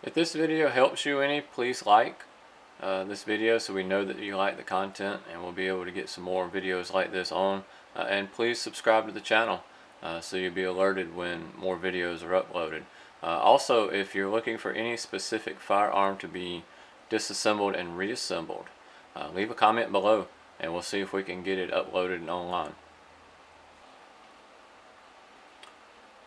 If this video helps you any, please like this video so we know that you like the content, and we'll be able to get some more videos like this on. And please subscribe to the channel so you'll be alerted when more videos are uploaded. Also, if you're looking for any specific firearm to be disassembled and reassembled, leave a comment below and we'll see if we can get it uploaded and online.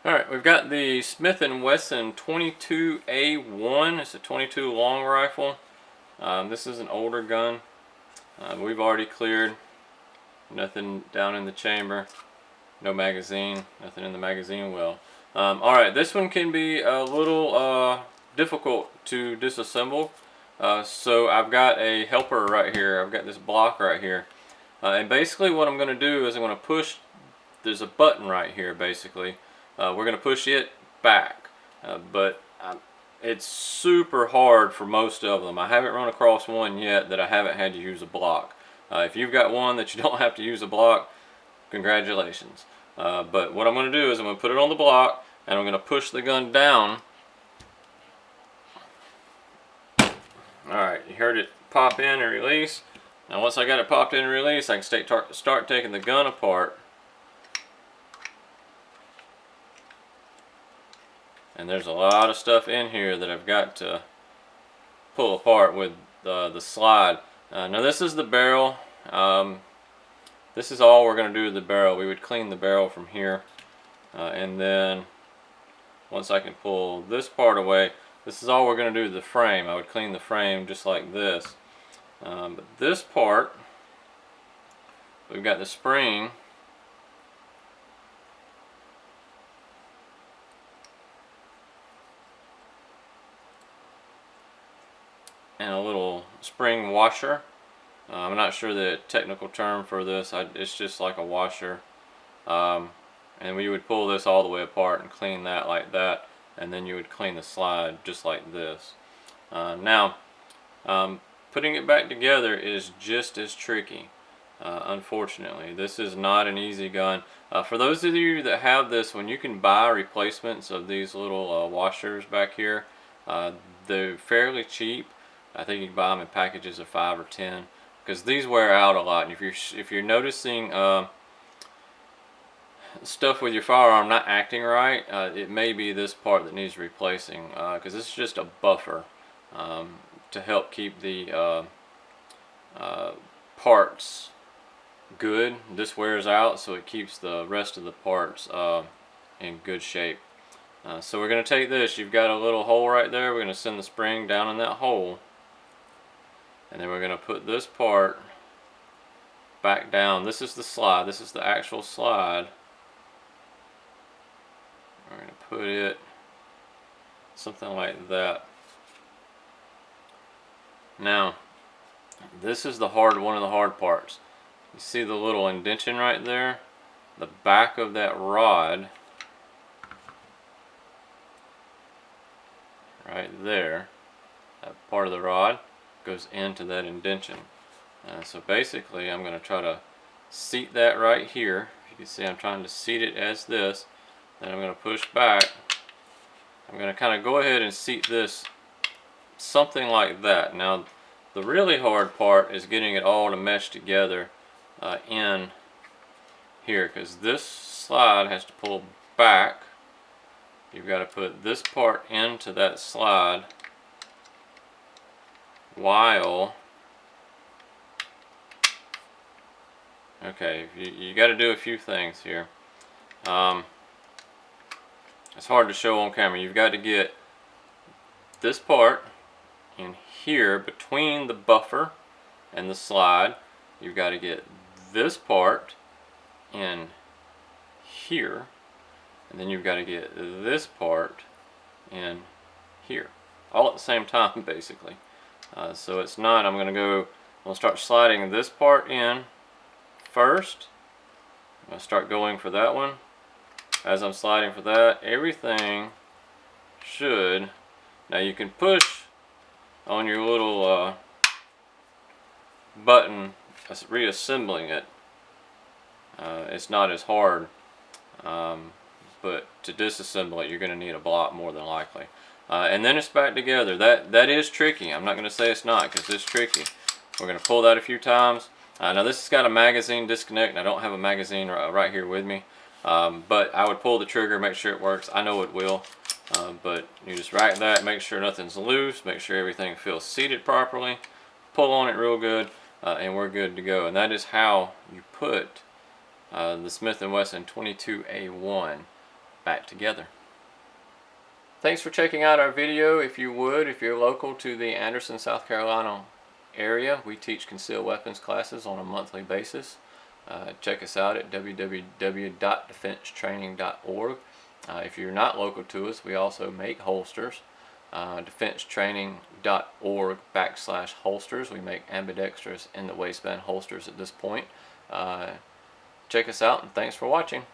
Alright, we've got the Smith and Wesson 22A1. It's a 22 long rifle. This is an older gun. We've already cleared. Nothing down in the chamber. No magazine. Nothing in the magazine well. Alright, this one can be a little difficult to disassemble. So I've got a helper right here. I've got this block right here. And basically what I'm going to do is I'm going to push. There's a button right here basically. We're going to push it back. But it's super hard for most of them. I haven't run across one yet that I haven't had to use a block. If you've got one that you don't have to use a block, congratulations. But what I'm going to do is I'm going to put it on the block and I'm going to push the gun down. Alright, you heard it pop in and release. Now once I got it popped in and released, I can start taking the gun apart. And there's a lot of stuff in here that I've got to pull apart with the slide. Now this is the barrel. This is all we're going to do with the barrel. We would clean the barrel from here. And then once I can pull this part away, this is all we're going to do with the frame. I would clean the frame just like this. But this part, we've got the spring. And a little spring washer. I'm not sure the technical term for this. It's just like a washer. And we would pull this all the way apart and clean that like that. And then you would clean the slide just like this. Now, putting it back together is just as tricky. Unfortunately, this is not an easy gun. For those of you that have this one, you can buy replacements of these little washers back here. They're fairly cheap. I think you can buy them in packages of 5 or 10 because these wear out a lot. And if you're noticing stuff with your firearm not acting right, it may be this part that needs replacing because this is just a buffer to help keep the parts good. This wears out, so it keeps the rest of the parts in good shape. So we're going to take this. You've got a little hole right there. We're going to send the spring down in that hole. And then we're going to put this part back down. This is the slide. This is the actual slide. We're going to put it something like that. Now, this is one of the hard parts. You see the little indention right there? The back of that rod, right there, that part of the rod goes into that indention. So basically I'm going to try to seat that right here. You can see I'm trying to seat it as this. Then I'm going to push back. I'm going to kind of go ahead and seat this something like that. Now the really hard part is getting it all to mesh together in here, because this slide has to pull back. You've got to put this part into that slide while you got to do a few things here. It's hard to show on camera. You've got to get this part in here between the buffer and the slide. You've got to get this part in here, and then you've got to get this part in here, all at the same time basically. So it's not, I'm going to start sliding this part in first. I'm going to start going for that one. As I'm sliding for that, everything should, now you can push on your little button reassembling it. It's not as hard, but to disassemble it you're going to need a block more than likely. and then it's back together. That is tricky. I'm not going to say it's not, because it's tricky. We're going to pull that a few times. Now this has got a magazine disconnect, and I don't have a magazine right here with me. But I would pull the trigger, make sure it works. I know it will. But you just rack that, make sure nothing's loose, make sure everything feels seated properly. Pull on it real good, and we're good to go. And that is how you put the Smith and Wesson 22A1 back together. Thanks for checking out our video. If you're local to the Anderson, South Carolina area, we teach concealed weapons classes on a monthly basis. Check us out at www.defensetraining.org. If you're not local to us, we also make holsters. Defensetraining.org/holsters. We make ambidextrous in the waistband holsters at this point. Check us out, and thanks for watching.